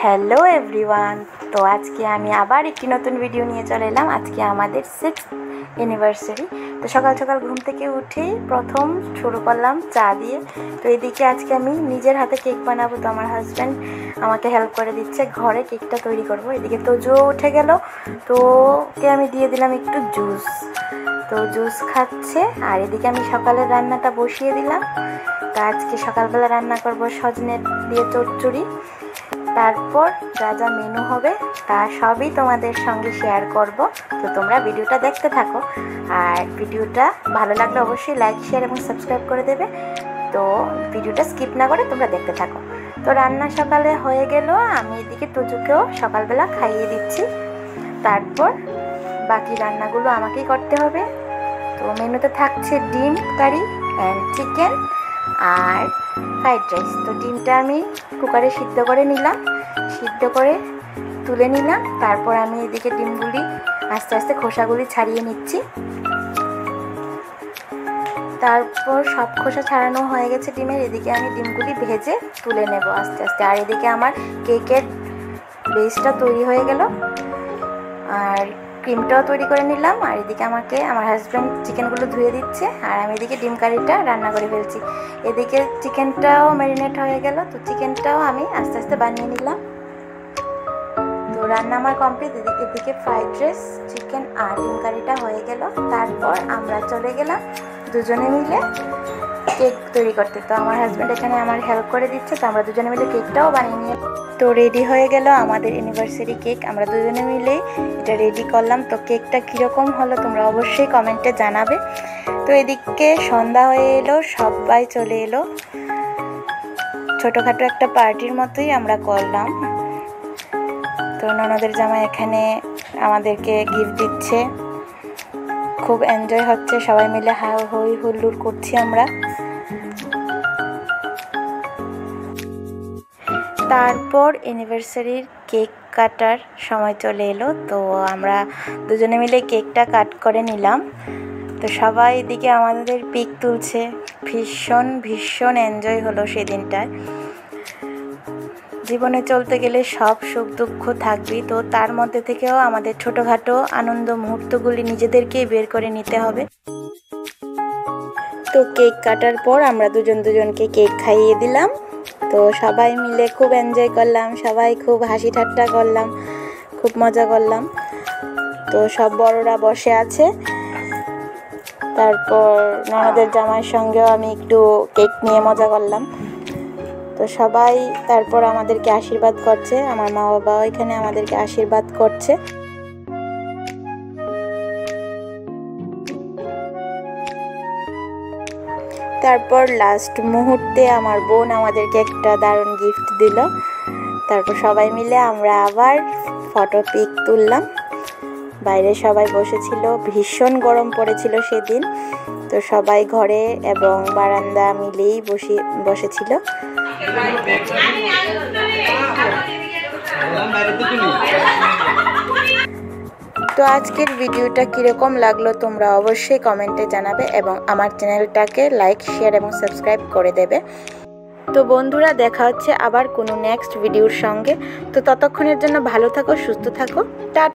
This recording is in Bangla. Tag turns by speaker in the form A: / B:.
A: হ্যালো এভরিওয়ান, তো আজকে আমি আবার একটি নতুন ভিডিও নিয়ে চলে এলাম। আজকে আমাদের 6th অ্যানিভার্সারি। তো সকাল সকাল ঘুম থেকে উঠেই প্রথম শুরু করলাম চা দিয়ে। তো এদিকে আজকে আমি নিজের হাতে কেক বানাবো, তো আমার হাজব্যান্ড আমাকে হেল্প করে দিচ্ছে, ঘরে কেকটা তৈরি করব। এদিকে তোজো উঠে গেল, তো ওকে আমি দিয়ে দিলাম একটু জুস, তো জুস খাচ্ছে। আর এদিকে আমি সকালের রান্নাটা বসিয়ে দিলাম। তো আজকে সকালবেলা রান্না করব সজনে দিয়ে চচ্চড়ি। তারপর যা যা মেনু হবে তা সবই তোমাদের সঙ্গে শেয়ার করব। তো তোমরা ভিডিওটা দেখতে থাকো, আর ভিডিওটা ভালো লাগলে অবশ্যই লাইক, শেয়ার এবং সাবস্ক্রাইব করে দেবে। তো ভিডিওটা স্কিপ না করে তোমরা দেখতে থাকো। তো রান্না সকালে হয়ে গেল, আমি এদিকে তোজুকেও সকালবেলা খাইয়ে দিচ্ছি। তারপর বাকি রান্নাগুলো আমাকেই করতে হবে। তো মেনুতে থাকছে ডিম কারি অ্যান্ড চিকেন আর ফ্রাইড রাইস। তো ডিমটা আমি কুকারে সিদ্ধ করে নিলাম, সিদ্ধ করে তুলে নিলাম। তারপর আমি এদিকে ডিমগুলি আস্তে আস্তে খোসাগুলি ছাড়িয়ে নিচ্ছি। তারপর সব খোসা ছাড়ানো হয়ে গেছে ডিমের। এদিকে আমি ডিমগুলি ভেজে তুলে নেব আস্তে আস্তে। আর এদিকে আমার কেকের বেসটা তৈরি হয়ে গেল, আর ক্রিমটাও তৈরি করে নিলাম। আর এদিকে আমার হাজব্যান্ড চিকেনগুলো ধুয়ে দিচ্ছে, আর আমি এদিকে ডিম কারিটা রান্না করে ফেলছি। এদিকে চিকেনটাও ম্যারিনেট হয়ে গেল, তো চিকেনটাও আমি আস্তে আস্তে বানিয়ে নিলাম। তো রান্না আমার কমপ্লিট। এদিকে ফ্রাইড রাইস, চিকেন আর ডিম কারিটা হয়ে গেল। তারপর আমরা চলে গেলাম দুজনে মিলে কেক তৈরি করতে। তো আমার হাজব্যান্ড এখানে আমার হেল্প করে দিচ্ছে, তো আমরা দুজনে মিলে কেকটাও বানিয়ে নিয়ে তো রেডি হয়ে গেল আমাদের অ্যানিভার্সারি কেক। আমরা দুজনে মিলেই এটা রেডি করলাম। তো কেকটা কীরকম হলো তোমরা অবশ্যই কমেন্টে জানাবে। তো এদিকে সন্ধ্যা হয়ে এলো, সবাই চলে এলো। ছোটোখাটো একটা পার্টির মতোই আমরা করলাম। তো ননদের জামাই এখানে আমাদেরকে গিফট দিচ্ছে, খুব এনজয় হচ্ছে, সবাই মিলে হই হুল্লোড় করছি আমরা। তারপর অ্যানিভার্সারির কেক কাটার সময় চলে এলো, তো আমরা দুজনে মিলে কেকটা কাট করে নিলাম। তো সবাই এদিকে আমাদের পিক তুলছে, ভীষণ এনজয় হলো সেদিনটায়। জীবনে চলতে গেলে সব সুখ দুঃখ থাকবেই, তো তার মধ্যে থেকেও আমাদের ছোটোখাটো আনন্দ মুহূর্তগুলি নিজেদেরকেই বের করে নিতে হবে। তো কেক কাটার পর আমরা দুজনকে কেক খাইয়ে দিলাম। তো সবাই মিলে খুব এনজয় করলাম, সবাই খুব হাসি ঠাট্টা করলাম, খুব মজা করলাম। তো সব বড়রা বসে আছে। তারপর ননদের জামাইয়ের সঙ্গেও আমি একটু কেক নিয়ে মজা করলাম। তো সবাই তারপর আমাদেরকে আশীর্বাদ করছে, আমার মা বাবাও এখানে আমাদেরকে আশীর্বাদ করছে। তারপর লাস্ট মুহূর্তে আমার বোন আমাদেরকে একটা দারুণ গিফট দিল। তারপর সবাই মিলে আমরা আবার ফটো পিক তুললাম। বাইরে সবাই বসেছিল, ভীষণ গরম পড়েছিল সেদিন। তো সবাই ঘরে এবং বারান্দা মিলেই বসেছিল। তো আজকের ভিডিওটা কীরকম লাগলো তোমরা অবশ্যই কমেন্টে জানাবে, এবং আমার চ্যানেলটাকে লাইক, শেয়ার এবং সাবস্ক্রাইব করে দেবে। তো বন্ধুরা, দেখা হচ্ছে আবার কোনো নেক্সট ভিডিওর সঙ্গে। তো ততক্ষণের জন্য ভালো থাকো, সুস্থ থাকো, টাটা।